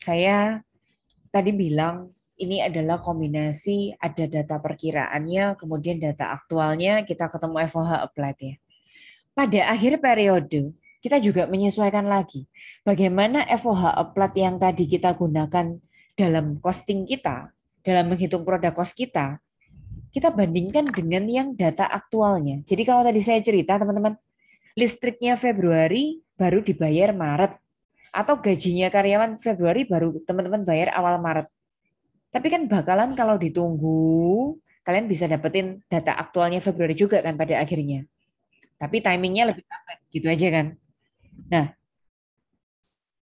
saya tadi bilang ini adalah kombinasi ada data perkiraannya, kemudian data aktualnya, kita ketemu FOH applied ya. Pada akhir periode, kita juga menyesuaikan lagi bagaimana FOH applied yang tadi kita gunakan dalam costing kita, dalam menghitung produk cost kita bandingkan dengan yang data aktualnya. Jadi kalau tadi saya cerita, teman-teman, listriknya Februari baru dibayar Maret, atau gajinya karyawan Februari baru teman-teman bayar awal Maret. Tapi kan bakalan kalau ditunggu, kalian bisa dapetin data aktualnya Februari juga kan pada akhirnya. Tapi timingnya lebih lambat, gitu aja kan. Nah,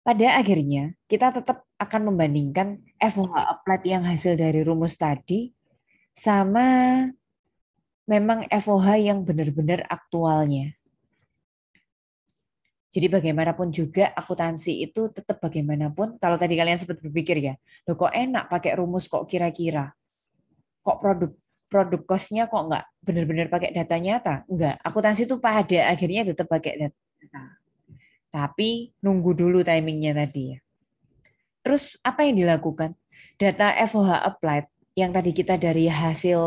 pada akhirnya kita tetap akan membandingkan FOH applied yang hasil dari rumus tadi sama memang FOH yang benar-benar aktualnya. Jadi bagaimanapun juga akuntansi itu tetap bagaimanapun, kalau tadi kalian sempat berpikir ya, loh kok enak pakai rumus kok kira-kira, kok produk cost-nya kok nggak benar-benar pakai data nyata? Enggak, akuntansi itu pada akhirnya tetap pakai data. Tapi nunggu dulu timingnya tadi ya. Terus apa yang dilakukan? Data FOH applied yang tadi kita dari hasil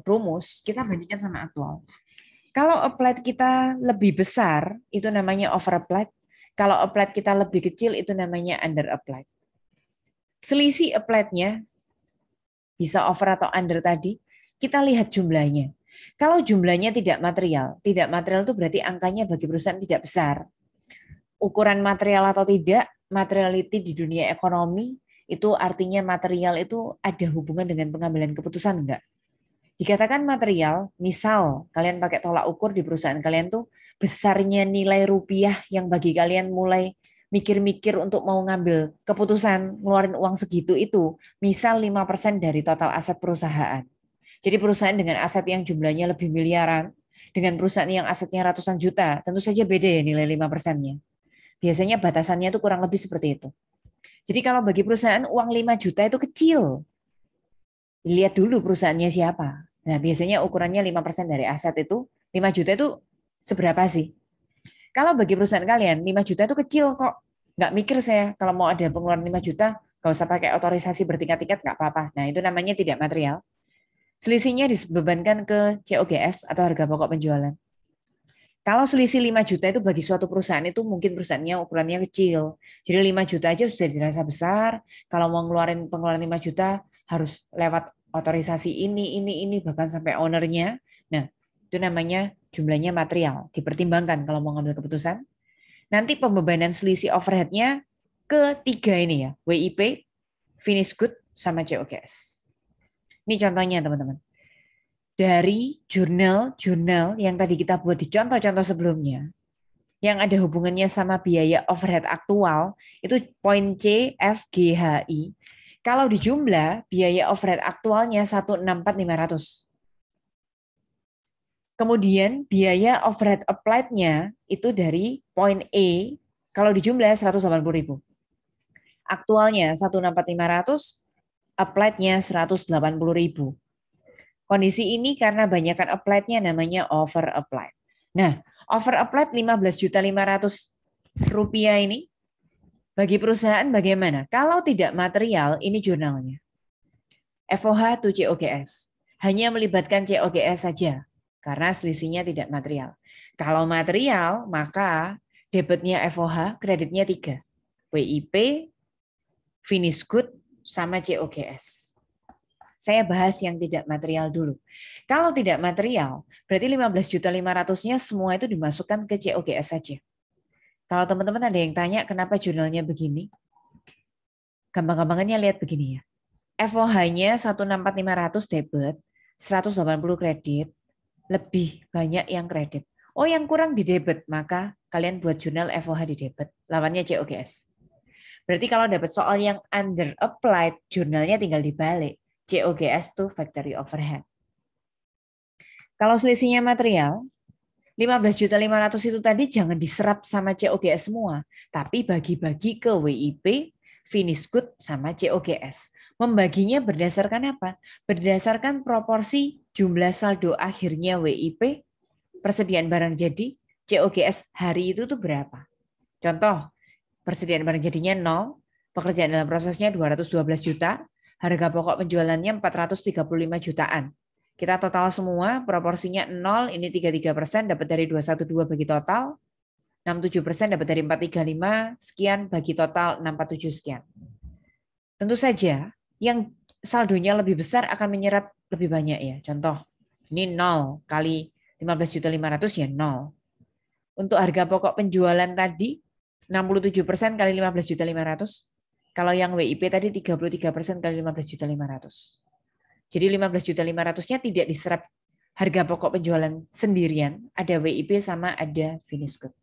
rumus, kita bandingkan sama aktual. Kalau applied kita lebih besar, itu namanya over applied. Kalau applied kita lebih kecil, itu namanya under applied. Selisih applied-nya, bisa over atau under tadi, kita lihat jumlahnya. Kalau jumlahnya tidak material itu berarti angkanya bagi perusahaan tidak besar. Ukuran material atau tidak, materiality di dunia ekonomi, itu artinya material itu ada hubungan dengan pengambilan keputusan enggak? Dikatakan material, misal kalian pakai tolak ukur di perusahaan kalian tuh besarnya nilai rupiah yang bagi kalian mulai mikir-mikir untuk mau ngambil keputusan ngeluarin uang segitu itu, misal 5% dari total aset perusahaan. Jadi perusahaan dengan aset yang jumlahnya lebih miliaran, dengan perusahaan yang asetnya ratusan juta, tentu saja beda ya nilai 5%-nya. Biasanya batasannya itu kurang lebih seperti itu. Jadi kalau bagi perusahaan uang 5 juta itu kecil. Lihat dulu perusahaannya siapa. Nah, biasanya ukurannya 5% dari aset itu, 5 juta itu seberapa sih? Kalau bagi perusahaan kalian, 5 juta itu kecil kok. Nggak mikir saya, kalau mau ada pengeluaran 5 juta, nggak usah pakai otorisasi bertingkat-tingkat, nggak apa-apa. Nah, itu namanya tidak material. Selisihnya dibebankan ke COGS atau harga pokok penjualan. Kalau selisih 5 juta itu bagi suatu perusahaan itu mungkin perusahaannya ukurannya kecil. Jadi 5 juta aja sudah dirasa besar. Kalau mau ngeluarin pengeluaran 5 juta harus lewat otorisasi ini, bahkan sampai ownernya. Nah, itu namanya jumlahnya material. Dipertimbangkan kalau mau ngambil keputusan. Nanti pembebanan selisih overhead-nya ketiga ini ya. WIP, finish good, sama COGS. Ini contohnya teman-teman. Dari jurnal-jurnal yang tadi kita buat di contoh-contoh sebelumnya, yang ada hubungannya sama biaya overhead aktual, itu poin C, F, G, H, I. Kalau di jumlah, biaya overhead aktualnya 164.500. Kemudian biaya overhead applied-nya itu dari poin E, kalau di jumlah 180.000. Aktualnya 164.500, applied-nya 180.000. Kondisi ini karena banyakkan applied-nya namanya over applied. Nah, over applied 15.500.000 rupiah ini bagi perusahaan bagaimana? Kalau tidak material, ini jurnalnya. FOH to COGS. Hanya melibatkan COGS saja karena selisihnya tidak material. Kalau material, maka debitnya FOH, kreditnya 3. WIP, finish good, sama COGS. Saya bahas yang tidak material dulu. Kalau tidak material, berarti 15.500.000-nya semua itu dimasukkan ke COGS saja. Kalau teman-teman ada yang tanya kenapa jurnalnya begini, gampang-gampangannya lihat begini ya. FOH-nya 164.500 debit, 180 kredit, lebih banyak yang kredit. Oh, yang kurang di debit, maka kalian buat jurnal FOH di debit, lawannya COGS. Berarti kalau dapat soal yang under applied, jurnalnya tinggal dibalik. COGS to factory overhead. Kalau selisihnya material, 15.500.000 itu tadi jangan diserap sama COGS semua, tapi bagi-bagi ke WIP, finish good, sama COGS. Membaginya berdasarkan apa? Berdasarkan proporsi jumlah saldo akhirnya WIP, persediaan barang jadi, COGS hari itu tuh berapa. Contoh, persediaan barang jadinya 0, Pekerjaan dalam prosesnya 212 juta, harga pokok penjualannya 435 jutaan. Kita total semua, proporsinya 0, ini 33%, dapat dari 212 bagi total, 67% dapat dari 435, sekian bagi total 647 sekian. Tentu saja, yang saldonya lebih besar akan menyerap lebih banyak ya. Contoh, ini 0 kali 15.500 ya 0. Untuk harga pokok penjualan tadi, 67% kali 15.500. Kalau yang WIP tadi 33% kali 15.500. Jadi 15.500-nya tidak diserap harga pokok penjualan sendirian, ada WIP sama ada finished good.